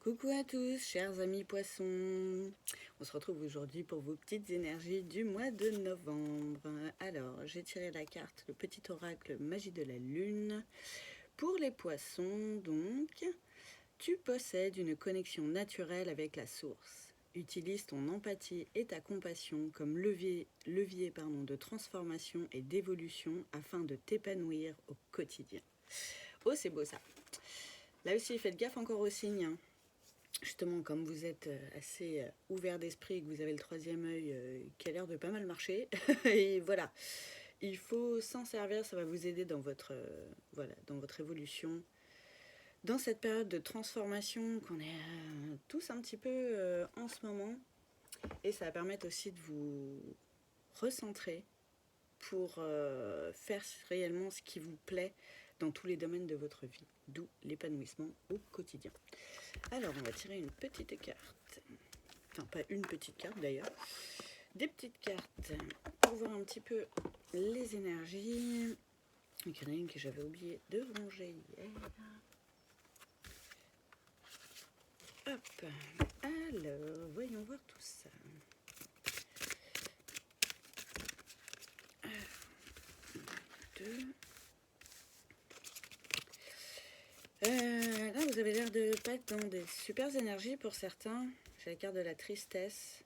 Coucou à tous, chers amis poissons. On se retrouve aujourd'hui pour vos petites énergies du mois de novembre. Alors, j'ai tiré la carte, le petit oracle magie de la lune. Pour les poissons, donc, tu possèdes une connexion naturelle avec la source. Utilise ton empathie et ta compassion comme levier de transformation et d'évolution afin de t'épanouir au quotidien. Oh, c'est beau ça. Là aussi, faites gaffe encore aux signes, hein. Justement, comme vous êtes assez ouvert d'esprit et que vous avez le troisième œil qui a l'air de pas mal marcher, et voilà, il faut s'en servir, ça va vous aider dans votre, dans votre évolution, dans cette période de transformation qu'on est tous un petit peu en ce moment, et ça va permettre aussi de vous recentrer pour faire réellement ce qui vous plaît dans tous les domaines de votre vie, d'où l'épanouissement au quotidien. Alors, on va tirer une petite carte. Enfin, pas une petite carte d'ailleurs. Des petites cartes pour voir un petit peu les énergies. Il y en a une que j'avais oublié de ranger hier. Hop. Alors, voyons voir tout ça. Deux. Là, vous avez l'air de pas être dans des super énergies pour certains. J'ai la carte de la tristesse.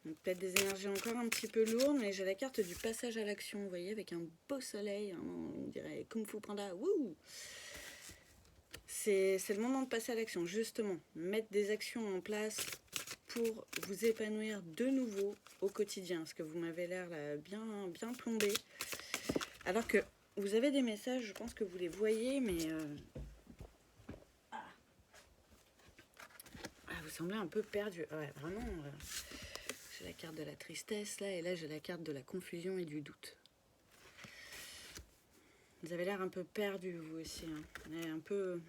Peut-être des énergies encore un petit peu lourdes, mais j'ai la carte du passage à l'action, vous voyez, avec un beau soleil, on dirait Kung Fu Panda. Wouh! C'est le moment de passer à l'action, justement. Mettre des actions en place pour vous épanouir de nouveau au quotidien, parce que vous m'avez l'air bien plombé. Alors que vous avez des messages, je pense que vous les voyez, mais... vous semblez un peu perdu. Ouais, vraiment... J'ai la carte de la tristesse, là, et là, j'ai la carte de la confusion et du doute. Vous avez l'air un peu perdu, vous aussi. Hein. Vous êtes un peu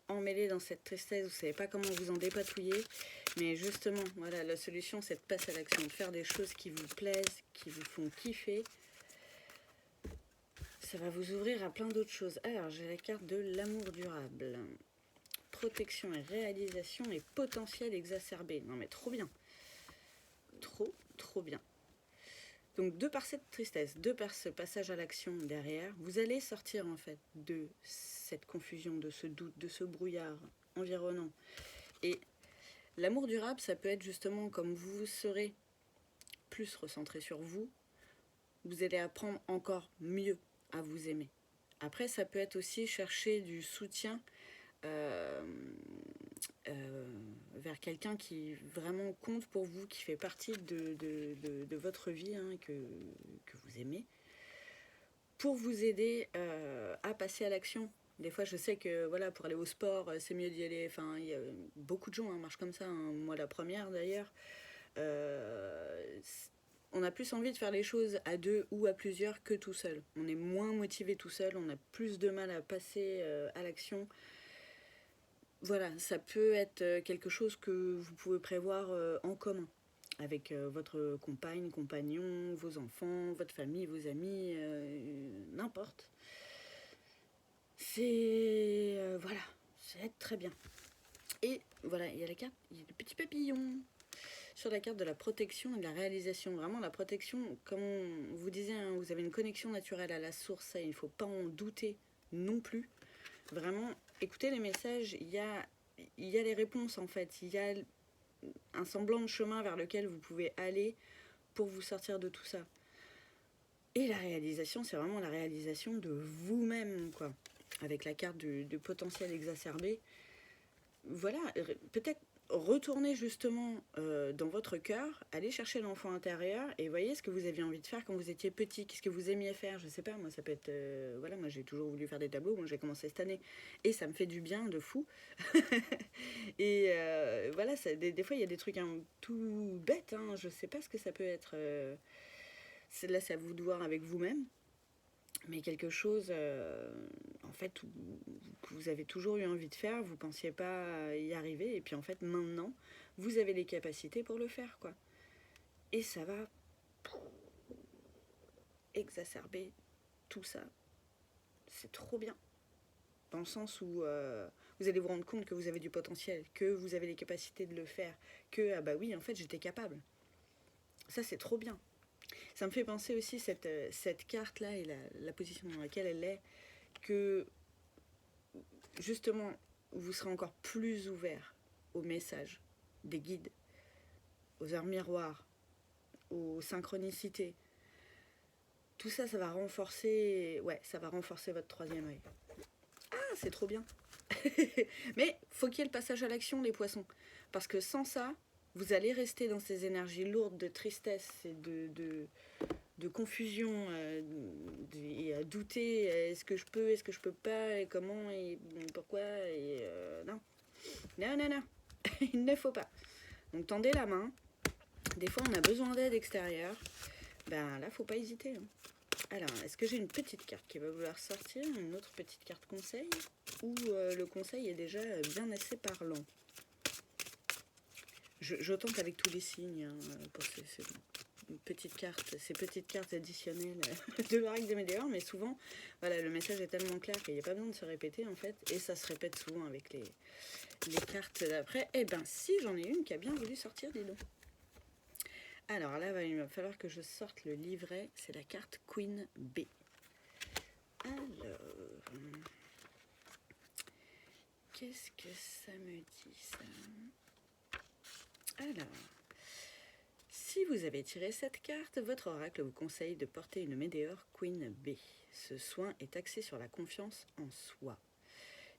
emmêlé dans cette tristesse, vous ne savez pas comment vous en dépatouiller. Mais justement, voilà, la solution, c'est de passer à l'action, de faire des choses qui vous plaisent, qui vous font kiffer. Ça va vous ouvrir à plein d'autres choses. Alors, j'ai la carte de l'amour durable. Protection et réalisation et potentiel exacerbé. Non mais trop bien. Trop bien. Donc de par cette tristesse, de par ce passage à l'action derrière, vous allez sortir en fait de cette confusion, de ce doute, de ce brouillard environnant. Et l'amour durable, ça peut être justement comme vous serez plus recentré sur vous, vous allez apprendre encore mieux à vous aimer. Après, ça peut être aussi chercher du soutien vers quelqu'un qui vraiment compte pour vous, qui fait partie de votre vie, hein, que vous aimez, pour vous aider à passer à l'action. Des fois, je sais que voilà, pour aller au sport, c'est mieux d'y aller. Enfin, il y a beaucoup de gens marchent comme ça. Hein. Moi, la première d'ailleurs. On a plus envie de faire les choses à deux ou à plusieurs que tout seul. On est moins motivé tout seul. On a plus de mal à passer à l'action. Voilà, ça peut être quelque chose que vous pouvez prévoir en commun avec votre compagne, compagnon, vos enfants, votre famille, vos amis, n'importe. C'est... voilà, ça va être très bien. Et voilà, il y a la carte, il y a le petit papillon sur la carte de la protection et de la réalisation. Vraiment, la protection, comme on vous disait, hein, vous avez une connexion naturelle à la source, ça, il ne faut pas en douter non plus. Vraiment, écoutez les messages, il y a les réponses en fait, il y a un semblant de chemin vers lequel vous pouvez aller pour vous sortir de tout ça. Et la réalisation, c'est vraiment la réalisation de vous-même, quoi. Avec la carte de potentiel exacerbé. Voilà, peut-être retourner justement dans votre cœur, aller chercher l'enfant intérieur et voyez ce que vous aviez envie de faire quand vous étiez petit, qu'est-ce que vous aimiez faire, je sais pas, moi ça peut être, voilà, moi j'ai toujours voulu faire des tableaux, moi j'ai commencé cette année et ça me fait du bien de fou. Et voilà, ça, des fois il y a des trucs tout bêtes, hein, je sais pas ce que ça peut être, là c'est à vous de voir avec vous-même. Mais quelque chose, en fait, que vous avez toujours eu envie de faire, vous ne pensiez pas y arriver, et puis en fait, maintenant, vous avez les capacités pour le faire, quoi. Et ça va exacerber tout ça. C'est trop bien. Dans le sens où vous allez vous rendre compte que vous avez du potentiel, que vous avez les capacités de le faire, que, ah bah oui, en fait, j'étais capable. Ça, c'est trop bien. Ça me fait penser aussi, cette carte-là et la position dans laquelle elle est, que, justement, vous serez encore plus ouvert aux messages des guides, aux heures miroirs, aux synchronicités. Tout ça, ça va renforcer, ouais, ça va renforcer votre troisième œil. Ah, c'est trop bien. Mais faut qu'il y ait le passage à l'action, les poissons. Parce que sans ça, vous allez rester dans ces énergies lourdes de tristesse et de confusion et à douter, est-ce que je peux pas, et comment, et pourquoi, et non. Non, non, non. Il ne faut pas. Donc tendez la main. Des fois, on a besoin d'aide extérieure. Ben là, faut pas hésiter. Alors, est-ce que j'ai une petite carte qui va vouloir sortir, une autre petite carte conseil, ou le conseil est déjà bien assez parlant? Je tente avec tous les signes pour ces petites cartes additionnelles de l'oracle des Médiors, mais souvent, voilà, le message est tellement clair qu'il n'y a pas besoin de se répéter en fait, et ça se répète souvent avec les cartes d'après. Eh ben, si j'en ai une qui a bien voulu sortir, dis donc. Alors là, il va falloir que je sorte le livret. C'est la carte Queen B. Alors, qu'est-ce que ça me dit, ça? Alors, si vous avez tiré cette carte, votre oracle vous conseille de porter une Médéor Queen B. Ce soin est axé sur la confiance en soi.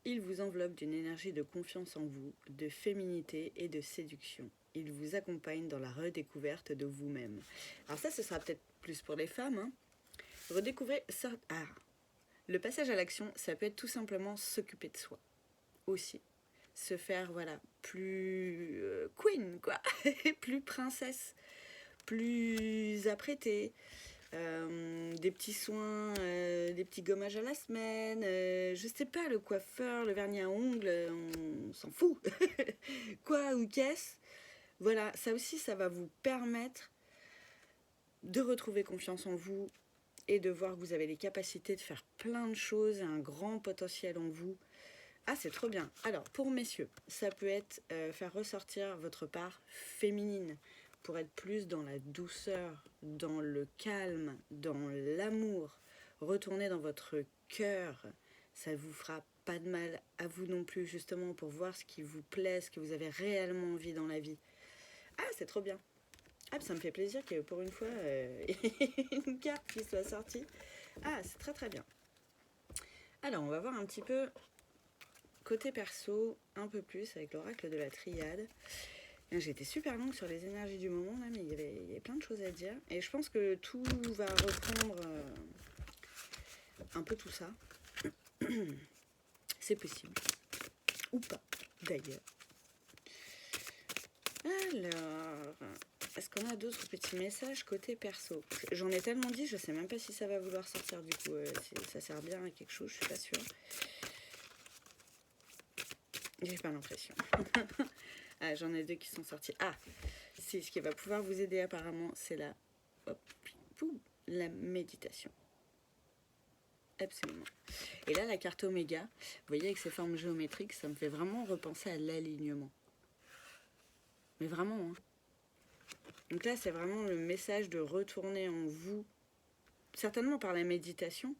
Il vous enveloppe d'une énergie de confiance en vous, de féminité et de séduction. Il vous accompagne dans la redécouverte de vous-même. Alors ça, ce sera peut-être plus pour les femmes. Hein. Redécouvrez ça. Ah, le passage à l'action, ça peut être tout simplement s'occuper de soi. Aussi. Se faire, voilà, plus queen, quoi. Plus princesse. Plus apprêtée. Des petits soins, des petits gommages à la semaine, je sais pas, le coiffeur, le vernis à ongles, on s'en fout. Quoi ou qu'est-ce? Voilà, ça aussi, ça va vous permettre de retrouver confiance en vous et de voir que vous avez les capacités de faire plein de choses, un grand potentiel en vous. Ah, c'est trop bien. Alors, pour messieurs, ça peut être faire ressortir votre part féminine pour être plus dans la douceur, dans le calme, dans l'amour. Retournez dans votre cœur. Ça ne vous fera pas de mal à vous non plus, justement, pour voir ce qui vous plaît, ce que vous avez réellement envie dans la vie. Ah, c'est trop bien. Ah, ça me fait plaisir que pour une fois, une carte qui soit sortie. Ah, c'est très très bien. Alors, on va voir un petit peu côté perso, un peu plus avec l'oracle de la triade. J'ai été super longue sur les énergies du moment, là, mais il y avait plein de choses à dire. Et je pense que tout va reprendre un peu tout ça. C'est possible. Ou pas, d'ailleurs. Alors, est-ce qu'on a d'autres petits messages côté perso? J'en ai tellement dit, je sais même pas si ça va vouloir sortir du coup. Si ça sert bien à quelque chose, je suis pas sûre. J'ai pas l'impression. Ah, j'en ai deux qui sont sortis. Ah, c'est ce qui va pouvoir vous aider apparemment, c'est la méditation. Absolument. Et là, la carte Oméga, vous voyez, avec ces formes géométriques, ça me fait vraiment repenser à l'alignement. Mais vraiment, hein. Donc là, c'est vraiment le message de retourner en vous, certainement par la méditation.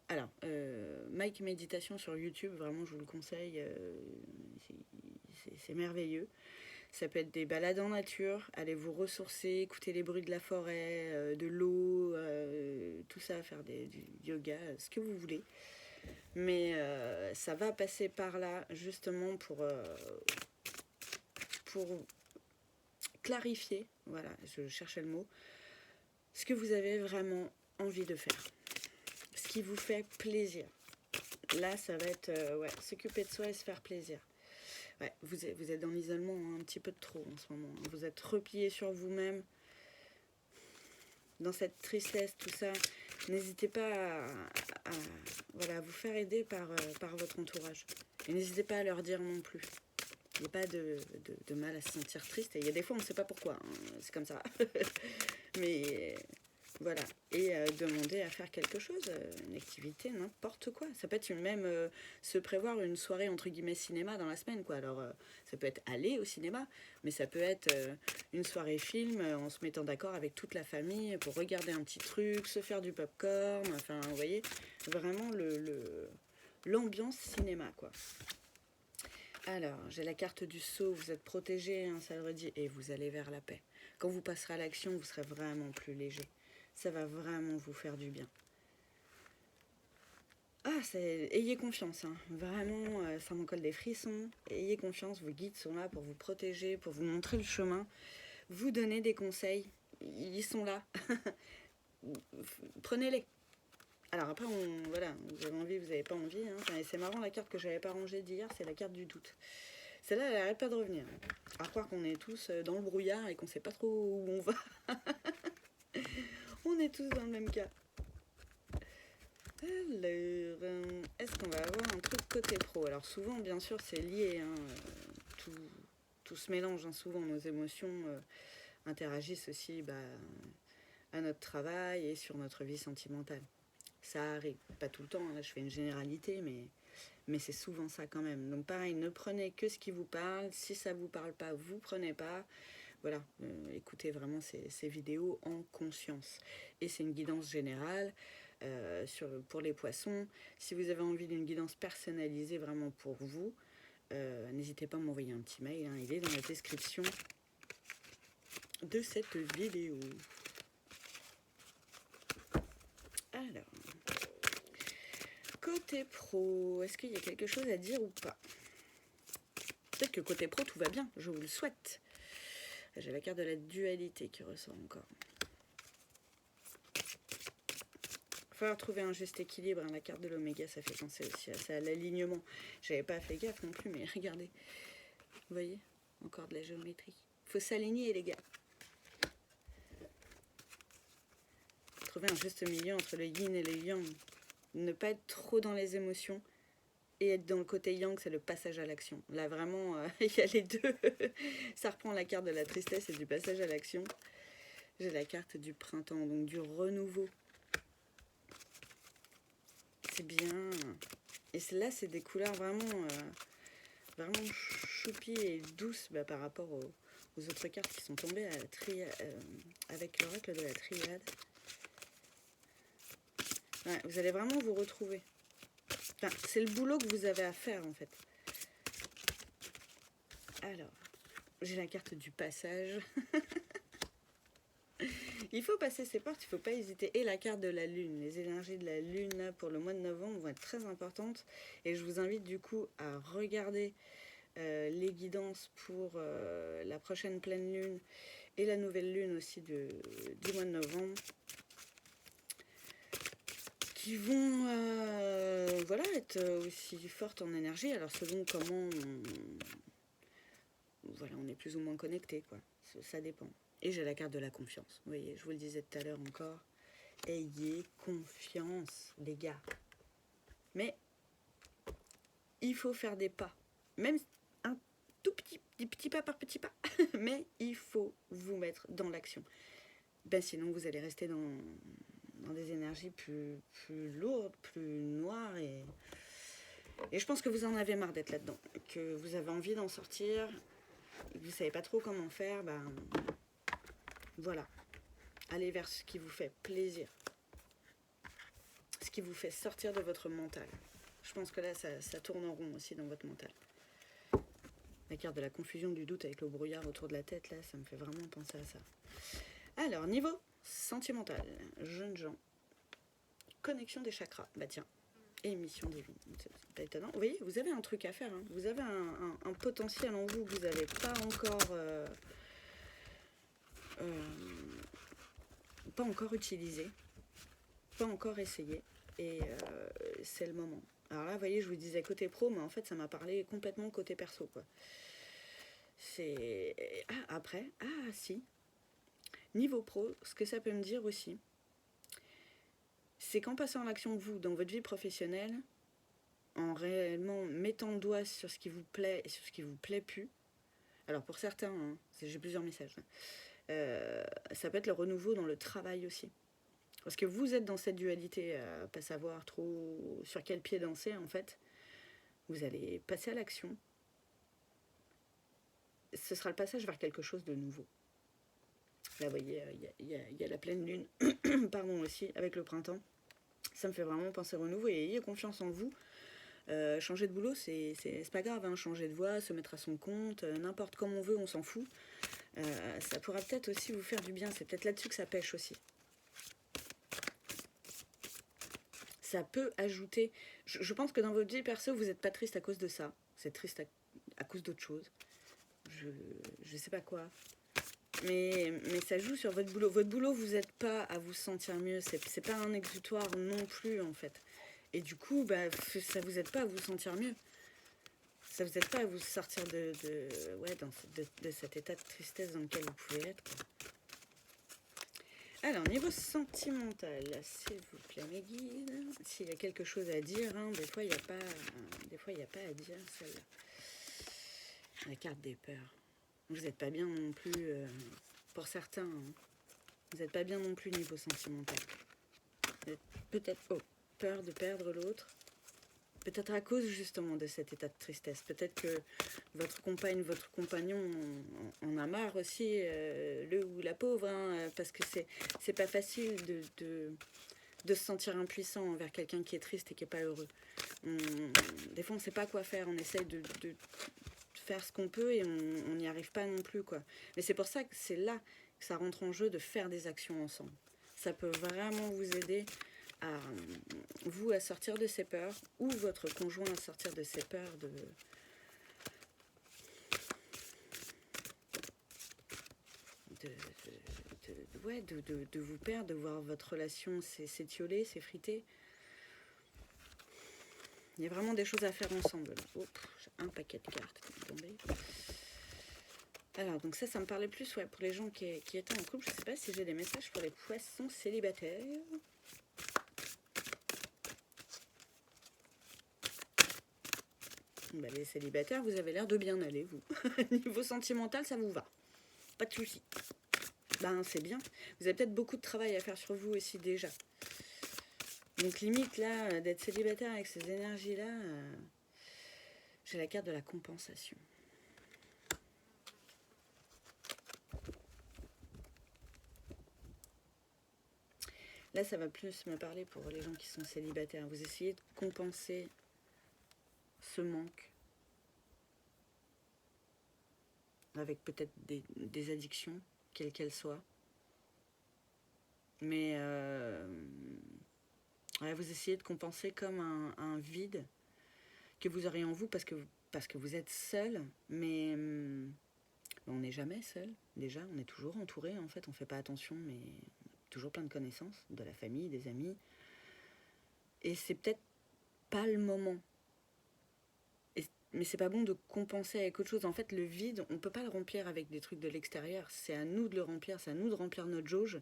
Alors, Mike Méditation sur YouTube, vraiment, je vous le conseille, c'est merveilleux. Ça peut être des balades en nature, allez vous ressourcer, écouter les bruits de la forêt, de l'eau, tout ça, faire du yoga, ce que vous voulez. Mais ça va passer par là, justement, pour clarifier, voilà, je cherchais le mot, ce que vous avez vraiment envie de faire. Ce qui vous fait plaisir. Là, ça va être s'occuper de soi et se faire plaisir. Ouais, vous êtes dans l'isolement un petit peu de trop en ce moment. Vous êtes replié sur vous-même. Dans cette tristesse, tout ça. N'hésitez pas à vous faire aider par votre entourage. Et n'hésitez pas à leur dire non plus. Il n'y a pas de mal à se sentir triste. Et il y a des fois, on ne sait pas pourquoi. Hein. C'est comme ça. Mais voilà. et demander à faire quelque chose, une activité, n'importe quoi. Ça peut être même se prévoir une soirée entre guillemets cinéma dans la semaine, quoi. Alors ça peut être aller au cinéma, mais ça peut être une soirée film en se mettant d'accord avec toute la famille pour regarder un petit truc, se faire du popcorn, enfin vous voyez, vraiment l'ambiance cinéma, quoi. Alors, j'ai la carte du sceau, vous êtes protégé, hein, ça le redit, et vous allez vers la paix. Quand vous passerez à l'action, vous serez vraiment plus léger. Ça va vraiment vous faire du bien. Ah, ayez confiance, hein. Vraiment, ça m'en colle des frissons. Ayez confiance, vos guides sont là pour vous protéger, pour vous montrer le chemin, vous donner des conseils. Ils sont là. Prenez-les. Alors après, voilà, vous avez envie, vous n'avez pas envie. Hein. Enfin, et c'est marrant, la carte que j'avais pas rangée d'hier, c'est la carte du doute. Celle-là, elle n'arrête pas de revenir. À croire qu'on est tous dans le brouillard et qu'on ne sait pas trop où on va. On est tous dans le même cas. Alors, est-ce qu'on va avoir un truc côté pro? Alors souvent, bien sûr, c'est lié. Hein, tout se mélange. Hein, souvent, nos émotions interagissent aussi à notre travail et sur notre vie sentimentale. Ça arrive, pas tout le temps. Là, je fais une généralité, mais c'est souvent ça quand même. Donc pareil, ne prenez que ce qui vous parle. Si ça vous parle pas, vous prenez pas. Voilà, écoutez vraiment ces vidéos en conscience. Et c'est une guidance générale pour les poissons. Si vous avez envie d'une guidance personnalisée vraiment pour vous, n'hésitez pas à m'envoyer un petit mail. Hein, il est dans la description de cette vidéo. Alors, côté pro, est-ce qu'il y a quelque chose à dire ou pas? Peut-être que côté pro, tout va bien, je vous le souhaite. J'ai la carte de la dualité qui ressort encore. Il va falloir trouver un juste équilibre. Hein. La carte de l'oméga, ça fait penser aussi à l'alignement. J'avais pas fait gaffe non plus, mais regardez. Vous voyez? Encore de la géométrie. Il faut s'aligner, les gars. Trouver un juste milieu entre le yin et le yang. Ne pas être trop dans les émotions. Et être dans le côté yang, c'est le passage à l'action. Là, vraiment, il y a les deux. Ça reprend la carte de la tristesse et du passage à l'action. J'ai la carte du printemps, donc du renouveau. C'est bien. Et là, c'est des couleurs vraiment, vraiment choupies et douces par rapport aux autres cartes qui sont tombées à avec l'oracle de la triade. Ouais, vous allez vraiment vous retrouver. Enfin, c'est le boulot que vous avez à faire, en fait. Alors, j'ai la carte du passage. Il faut passer ses portes, il ne faut pas hésiter. Et la carte de la lune. Les énergies de la lune là, pour le mois de novembre vont être très importantes. Et je vous invite du coup à regarder les guidances pour la prochaine pleine lune et la nouvelle lune aussi du mois de novembre. Qui vont voilà, être aussi fortes en énergie. Alors selon comment voilà, on est plus ou moins connecté, quoi. Ça dépend. Et j'ai la carte de la confiance. Vous voyez, je vous le disais tout à l'heure encore. Ayez confiance, les gars. Mais il faut faire des pas. Même un tout petit pas par petit pas. Mais il faut vous mettre dans l'action. Sinon, vous allez rester dans des énergies plus lourdes, plus noires. Et je pense que vous en avez marre d'être là-dedans. Que vous avez envie d'en sortir. Vous ne savez pas trop comment faire. Voilà. Allez vers ce qui vous fait plaisir. Ce qui vous fait sortir de votre mental. Je pense que là, ça tourne en rond aussi dans votre mental. La carte de la confusion, du doute avec le brouillard autour de la tête, là, ça me fait vraiment penser à ça. Alors, niveau sentimental, jeunes gens, connexion des chakras, tiens, émission divine, c'est pas étonnant. Vous voyez, vous avez un truc à faire, hein. Vous avez un potentiel en vous que vous n'avez pas encore utilisé, pas encore essayé, et c'est le moment. Alors là, vous voyez, je vous disais côté pro, mais en fait, ça m'a parlé complètement côté perso, quoi. C'est... si. Niveau pro, ce que ça peut me dire aussi, c'est qu'en passant à l'action, vous, dans votre vie professionnelle, en réellement mettant le doigt sur ce qui vous plaît et sur ce qui vous plaît plus, alors pour certains, hein, j'ai plusieurs messages, ça peut être le renouveau dans le travail aussi. Parce que vous êtes dans cette dualité à pas savoir trop sur quel pied danser en fait. Vous allez passer à l'action. Ce sera le passage vers quelque chose de nouveau. Là, vous voyez, il y a la pleine lune, pardon aussi, avec le printemps. Ça me fait vraiment penser au renouveau et ayez confiance en vous. Changer de boulot, c'est pas grave, hein. Changer de voie, se mettre à son compte, n'importe comme on veut, on s'en fout. Ça pourra peut-être aussi vous faire du bien, c'est peut-être là-dessus que ça pêche aussi. Ça peut ajouter... Je pense que dans votre vie perso, vous n'êtes pas triste à cause de ça. Vous êtes triste à cause d'autre chose. Je sais pas quoi. Mais ça joue sur votre boulot. Votre boulot, vous n'êtes pas à vous sentir mieux. C'est pas un exutoire non plus, en fait. Et du coup, bah, ça vous aide pas à vous sentir mieux. Ça vous aide pas à vous sortir de cet état de tristesse dans lequel vous pouvez être, quoi. Alors, niveau sentimental, s'il vous plaît, mes guides, s'il y a quelque chose à dire, hein, des fois, il n'y a pas à dire, celle-là. La carte des peurs. Vous n'êtes pas bien non plus, pour certains, hein. Vous n'êtes pas bien non plus niveau sentimental. Peut-être peur de perdre l'autre. Peut-être à cause justement de cet état de tristesse. Peut-être que votre compagne, votre compagnon en a marre aussi, le ou la pauvre, hein, parce que c'est pas facile de se sentir impuissant envers quelqu'un qui est triste et qui n'est pas heureux. Des fois, on ne sait pas quoi faire. On essaye de faire ce qu'on peut et on n'y arrive pas non plus, quoi. Mais c'est pour ça que c'est là que ça rentre en jeu de faire des actions ensemble. Ça peut vraiment vous aider à vous à sortir de ces peurs ou votre conjoint à sortir de ces peurs de vous perdre, de voir votre relation s'étioler, s'effriter. Il y a vraiment des choses à faire ensemble là. Oh, j'ai un paquet de cartes qui est tombé. Alors, donc ça me parlait plus pour les gens qui étaient en couple. Je ne sais pas si j'ai des messages pour les poissons célibataires. Bah, les célibataires, vous avez l'air de bien aller, vous. Niveau sentimental, ça vous va. Pas de soucis. Ben, c'est bien. Vous avez peut-être beaucoup de travail à faire sur vous aussi déjà. Donc limite, là, d'être célibataire avec ces énergies-là, j'ai la carte de la compensation. Là, ça va plus me parler pour les gens qui sont célibataires. Vous essayez de compenser ce manque avec peut-être des addictions, quelles qu'elles soient. Mais vous essayez de compenser comme un vide que vous auriez en vous parce que vous êtes seul, mais on n'est jamais seul. Déjà, on est toujours entouré, en fait, on ne fait pas attention, mais toujours plein de connaissances, de la famille, des amis. Et c'est peut-être pas le moment. Mais c'est pas bon de compenser avec autre chose. En fait, le vide, on peut pas le remplir avec des trucs de l'extérieur. C'est à nous de le remplir, c'est à nous de remplir notre jauge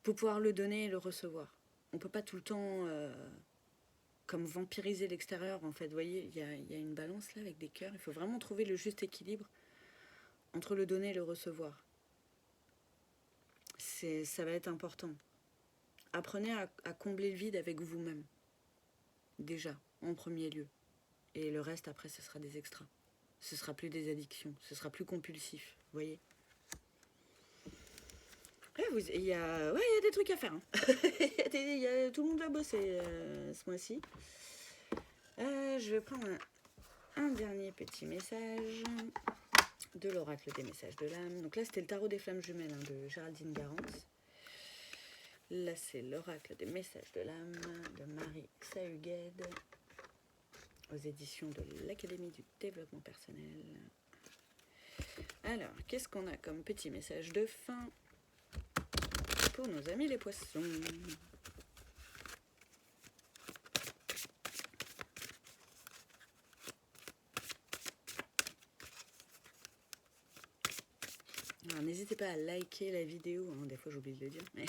pour pouvoir le donner et le recevoir. On peut pas tout le temps comme vampiriser l'extérieur, en fait. Vous voyez, il y a une balance là avec des cœurs. Il faut vraiment trouver le juste équilibre entre le donner et le recevoir. Ça va être important. Apprenez à combler le vide avec vous-même. Déjà, en premier lieu. Et le reste, après, ce sera des extras. Ce sera plus des addictions. Ce sera plus compulsif. Vous voyez ? Il y a des trucs à faire. Hein. Tout le monde va bosser ce mois-ci. Je vais prendre un dernier petit message de l'oracle des messages de l'âme. Donc là, c'était le tarot des flammes jumelles de Géraldine Garance. Là, c'est l'oracle des messages de l'âme de Marie Sahugued aux éditions de l'Académie du développement personnel. Alors, qu'est-ce qu'on a comme petit message de fin pour nos amis les poissons? Alors, n'hésitez pas à liker la vidéo, hein. Des fois j'oublie de le dire, mais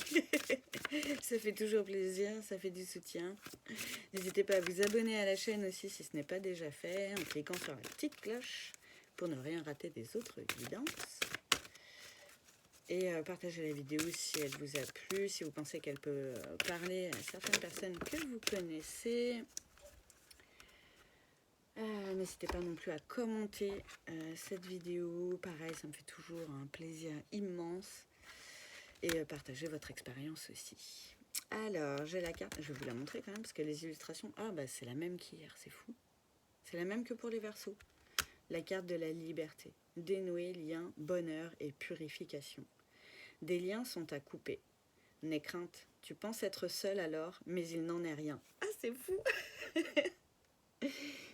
ça fait toujours plaisir, ça fait du soutien. N'hésitez pas à vous abonner à la chaîne aussi si ce n'est pas déjà fait, en cliquant sur la petite cloche pour ne rien rater des autres guidances. Et partagez la vidéo si elle vous a plu, si vous pensez qu'elle peut parler à certaines personnes que vous connaissez. N'hésitez pas non plus à commenter cette vidéo. Pareil, ça me fait toujours un plaisir immense. Et partagez votre expérience aussi. Alors, j'ai la carte. Je vais vous la montrer quand même parce que les illustrations... Ah, bah c'est la même qu'hier, c'est fou. C'est la même que pour les Verseaux. La carte de la liberté. Dénouer, lien, bonheur et purification. Des liens sont à couper. N'aie crainte. Tu penses être seul alors, mais il n'en est rien. Ah, c'est fou.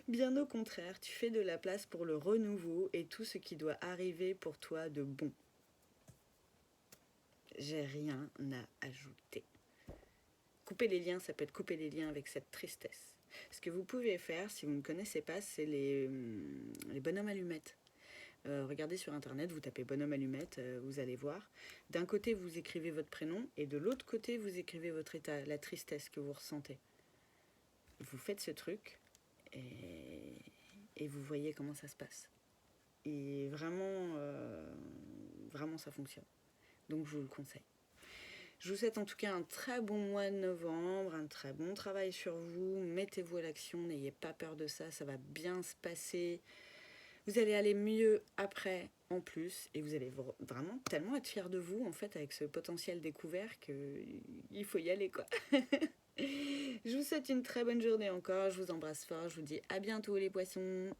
Bien au contraire, tu fais de la place pour le renouveau et tout ce qui doit arriver pour toi de bon. J'ai rien à ajouter. Couper les liens, ça peut être couper les liens avec cette tristesse. Ce que vous pouvez faire, si vous ne connaissez pas, c'est les bonhommes allumettes. Regardez sur internet, vous tapez bonhomme allumette, vous allez voir. D'un côté, vous écrivez votre prénom et de l'autre côté, vous écrivez votre état, la tristesse que vous ressentez. Vous faites ce truc et vous voyez comment ça se passe. Et vraiment, vraiment ça fonctionne. Donc je vous le conseille. Je vous souhaite en tout cas un très bon mois de novembre, un très bon travail sur vous. Mettez-vous à l'action, n'ayez pas peur de ça, ça va bien se passer. Vous allez aller mieux après en plus et vous allez vraiment tellement être fiers de vous en fait avec ce potentiel découvert qu'il faut y aller quoi. Je vous souhaite une très bonne journée encore, je vous embrasse fort, je vous dis à bientôt les poissons.